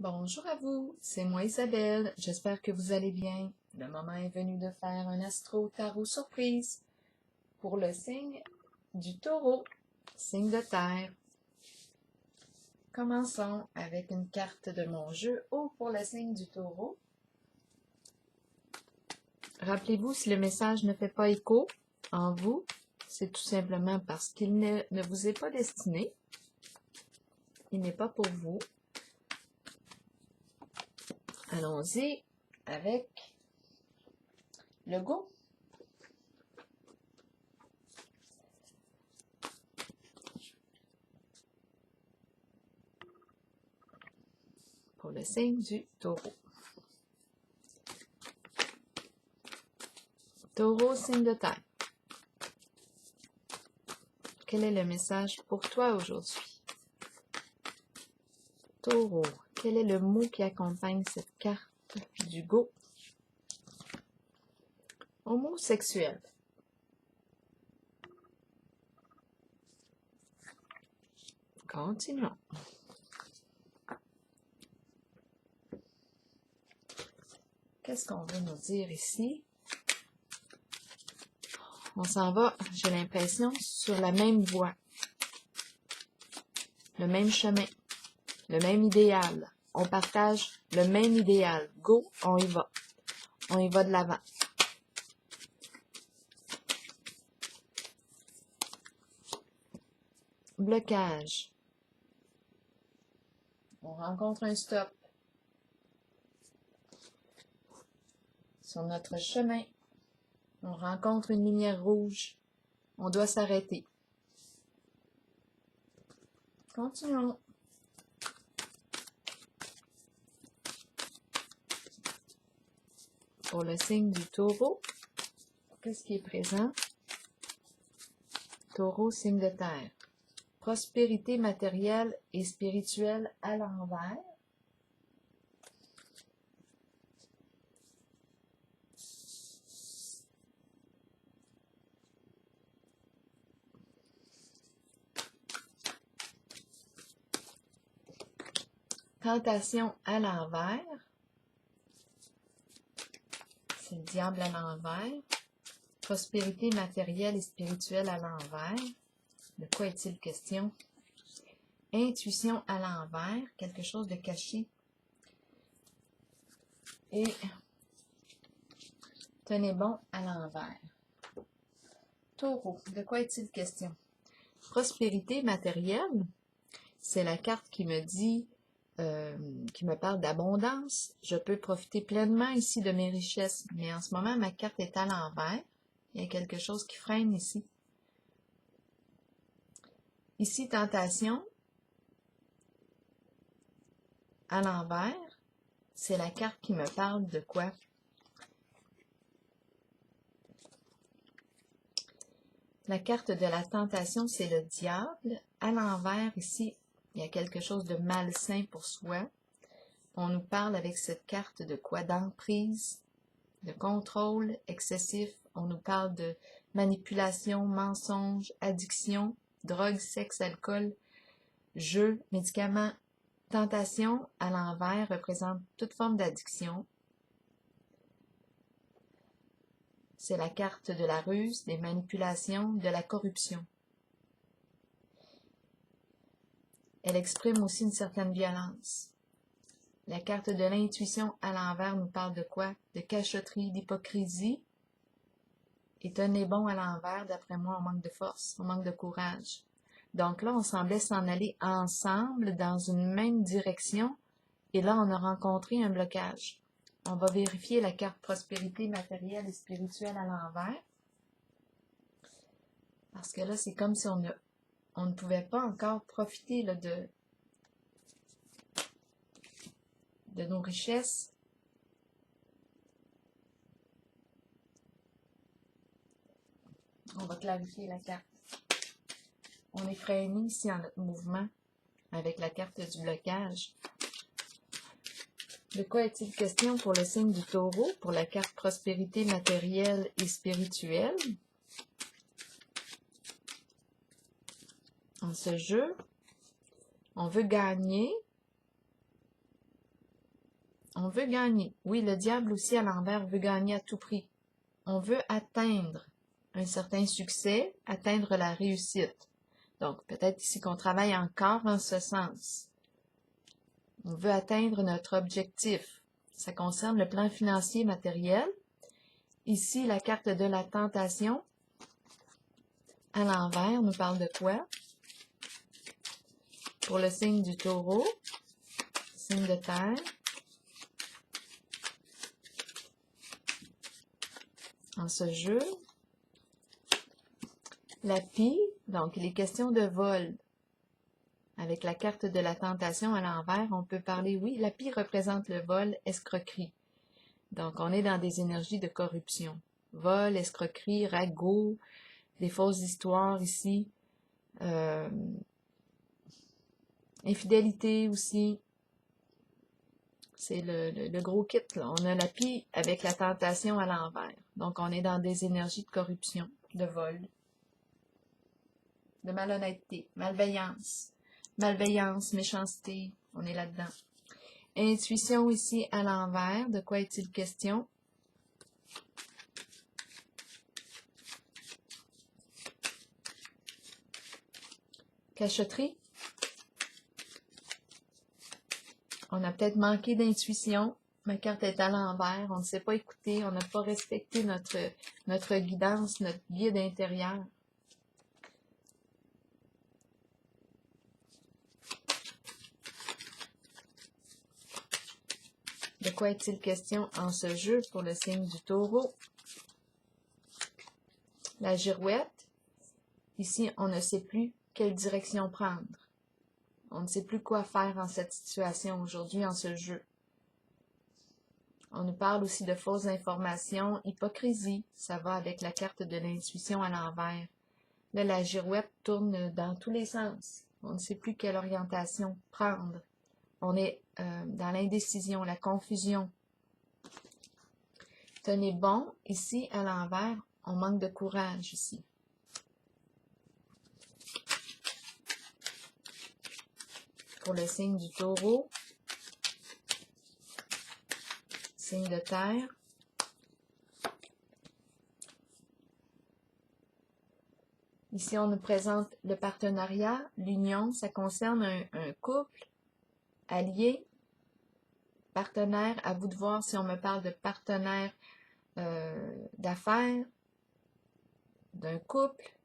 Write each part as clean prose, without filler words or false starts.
Bonjour à vous, c'est moi Isabelle, j'espère que vous allez bien. Le moment est venu de faire un astro-tarot surprise pour le signe du taureau, signe de terre. Commençons avec une carte de mon jeu ou pour le signe du taureau. Rappelez-vous, si le message ne fait pas écho en vous, c'est tout simplement parce qu'il ne vous est pas destiné. Il n'est pas pour vous. Allons-y avec le go. Pour le signe du taureau. Taureau, signe de terre. Quel est le message pour toi aujourd'hui? Taureau, quel est le mot qui accompagne cette carte du go? Homosexuel. Continuons. Qu'est-ce qu'on veut nous dire ici? On s'en va, j'ai l'impression, sur la même voie. Le même chemin. Le même idéal. On partage le même idéal. Go, on y va. On y va de l'avant. Blocage. On rencontre un stop. Sur notre chemin, on rencontre une lumière rouge. On doit s'arrêter. Continuons. Pour le signe du taureau, qu'est-ce qui est présent? Taureau, signe de terre. Prospérité matérielle et spirituelle à l'envers. Tentation à l'envers. C'est le diable à l'envers. Prospérité matérielle et spirituelle à l'envers. De quoi est-il question? Intuition à l'envers, quelque chose de caché. Et tenez bon à l'envers. Taureau, de quoi est-il question? Prospérité matérielle, c'est la carte qui me dit, qui me parle d'abondance. Je peux profiter pleinement ici de mes richesses, mais en ce moment, ma carte est à l'envers. Il y a quelque chose qui freine ici. Ici, tentation, à l'envers, c'est la carte qui me parle de quoi? La carte de la tentation, c'est le diable. À l'envers, ici, il y a quelque chose de malsain pour soi. On nous parle avec cette carte de quoi? D'emprise, de contrôle excessif. On nous parle de manipulation, mensonge, addiction, drogue, sexe, alcool, jeu, médicaments. Tentation, à l'envers, représente toute forme d'addiction. C'est la carte de la ruse, des manipulations, de la corruption. Elle exprime aussi une certaine violence. La carte de l'intuition à l'envers nous parle de quoi? De cachotterie, d'hypocrisie. Et tenez bon à l'envers, d'après moi, on manque de force, on manque de courage. Donc là, on semblait s'en aller ensemble dans une même direction. Et là, on a rencontré un blocage. On va vérifier la carte prospérité matérielle et spirituelle à l'envers. Parce que là, c'est comme si on ne pouvait pas encore profiter là, de nos richesses. On va clarifier la carte. On est freiné ici en notre mouvement avec la carte du blocage. De quoi est-il question pour le signe du taureau, pour la carte prospérité matérielle et spirituelle? En ce jeu, on veut gagner On veut gagner. Oui, le diable aussi à l'envers veut gagner à tout prix. On veut atteindre un certain succès, atteindre la réussite. Donc, peut-être ici qu'on travaille encore en ce sens. On veut atteindre notre objectif. Ça concerne le plan financier matériel. Ici, la carte de la tentation à l'envers nous parle de quoi? Pour le signe du taureau, signe de terre. En ce jeu, la pie, donc il est question de vol. Avec la carte de la tentation à l'envers, on peut parler, oui, la pie représente le vol, escroquerie. Donc on est dans des énergies de corruption. Vol, escroquerie, ragot, des fausses histoires ici. Infidélité aussi. C'est le gros kit, là. On a la pie avec la tentation à l'envers. Donc, on est dans des énergies de corruption, de vol, de malhonnêteté, malveillance. Malveillance, méchanceté, on est là-dedans. Intuition ici à l'envers, de quoi est-il question? Cachotterie. On a peut-être manqué d'intuition. Ma carte est à l'envers. On ne s'est pas écouté. On n'a pas respecté notre guidance, notre guide intérieur. De quoi est-il question en ce jeu pour le signe du taureau? La girouette. Ici, on ne sait plus quelle direction prendre. On ne sait plus quoi faire en cette situation aujourd'hui, en ce jeu. On nous parle aussi de fausses informations, hypocrisie. Ça va avec la carte de l'intuition à l'envers. Là, la girouette tourne dans tous les sens. On ne sait plus quelle orientation prendre. On est dans l'indécision, la confusion. Tenez bon, ici, à l'envers, on manque de courage ici. Pour le signe du taureau, signe de terre. Ici, on nous présente le partenariat, l'union. Ça concerne un couple, allié, partenaire. À vous de voir si on me parle de partenaire d'affaires, d'un couple.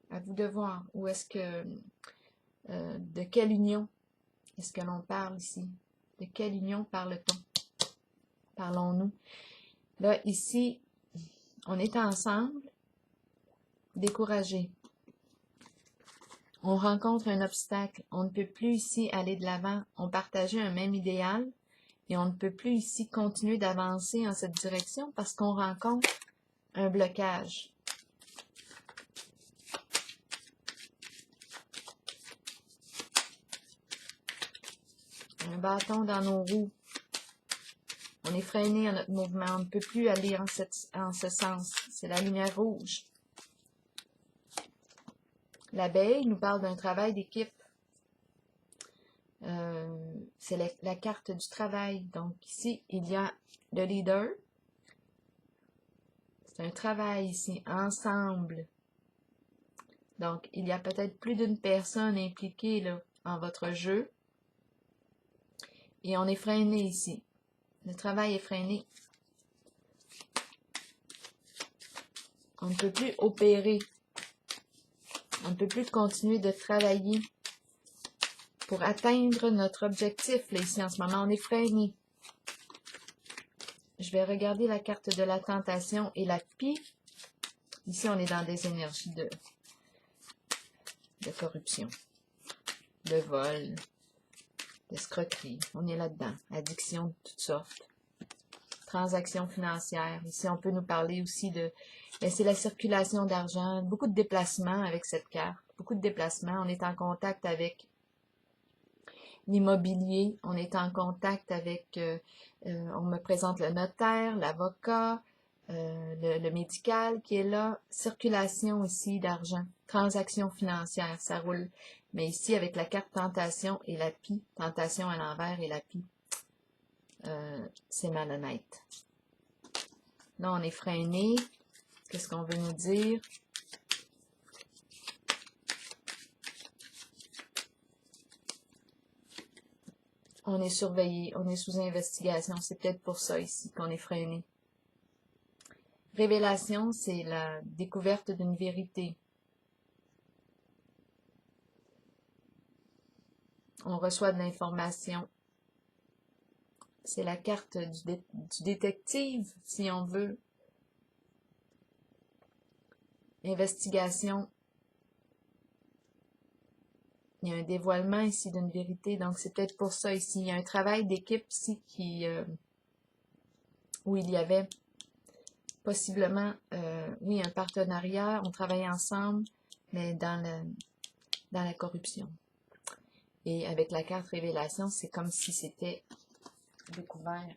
À vous de voir. Ou est-ce que... de quelle union est-ce que l'on parle ici? De quelle union parle-t-on? Parlons-nous. Là, ici, on est ensemble, découragés. On rencontre un obstacle. On ne peut plus ici aller de l'avant. On partageait un même idéal et on ne peut plus ici continuer d'avancer en cette direction parce qu'on rencontre un blocage. Un bâton dans nos roues. On est freiné à notre mouvement. On ne peut plus aller en ce sens. C'est la lumière rouge. L'abeille nous parle d'un travail d'équipe. C'est la carte du travail. Donc ici, il y a le leader. C'est un travail ici, ensemble. Donc, il y a peut-être plus d'une personne impliquée là, en votre jeu. Et on est freiné ici. Le travail est freiné. On ne peut plus opérer. On ne peut plus continuer de travailler pour atteindre notre objectif. Là, ici, en ce moment, on est freiné. Je vais regarder la carte de la tentation et la pie. Ici, on est dans des énergies de corruption, de vol, d'escroquerie. On est là-dedans. Addiction de toutes sortes. Transactions financières. Ici, on peut nous parler aussi de... c'est la circulation d'argent. Beaucoup de déplacements avec cette carte. Beaucoup de déplacements. On est en contact avec l'immobilier. On est en contact avec... on me présente le notaire, l'avocat, le médical qui est là. Circulation ici d'argent. Transactions financières. Ça roule. Mais ici, avec la carte tentation et la pie. Tentation à l'envers et la pie. c'est malhonnête. Là, on est freiné. Qu'est-ce qu'on veut nous dire? On est surveillé, on est sous investigation. C'est peut-être pour ça ici qu'on est freiné. Révélation, c'est la découverte d'une vérité. On reçoit de l'information. C'est la carte du détective, si on veut. Investigation. Il y a un dévoilement ici d'une vérité, donc c'est peut-être pour ça ici. Il y a un travail d'équipe ici où il y avait possiblement, oui, un partenariat, on travaillait ensemble, mais dans la corruption. Et avec la carte révélation, c'est comme si c'était découvert.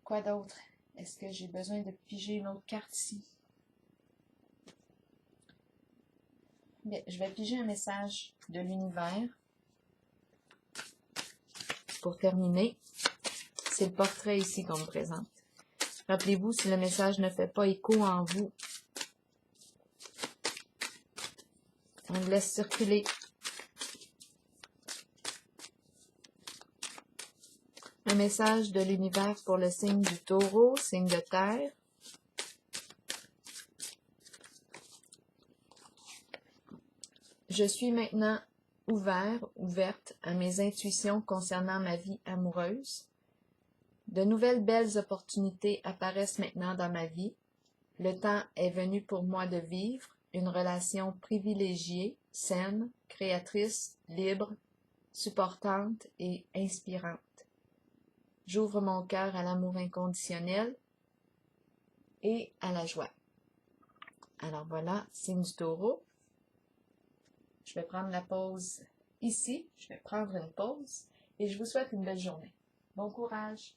Quoi d'autre? Est-ce que j'ai besoin de piger une autre carte ici? Bien, je vais piger un message de l'univers. Pour terminer, c'est le portrait ici qu'on me présente. Rappelez-vous, si le message ne fait pas écho en vous, on le laisse circuler. Un message de l'univers pour le signe du Taureau, signe de terre. Je suis maintenant ouverte à mes intuitions concernant ma vie amoureuse. De nouvelles belles opportunités apparaissent maintenant dans ma vie. Le temps est venu pour moi de vivre une relation privilégiée, saine, créatrice, libre, supportante et inspirante. J'ouvre mon cœur à l'amour inconditionnel et à la joie. Alors voilà, signe du Taureau. Je vais prendre la pause ici. Je vais prendre une pause et je vous souhaite une belle journée. Bon courage!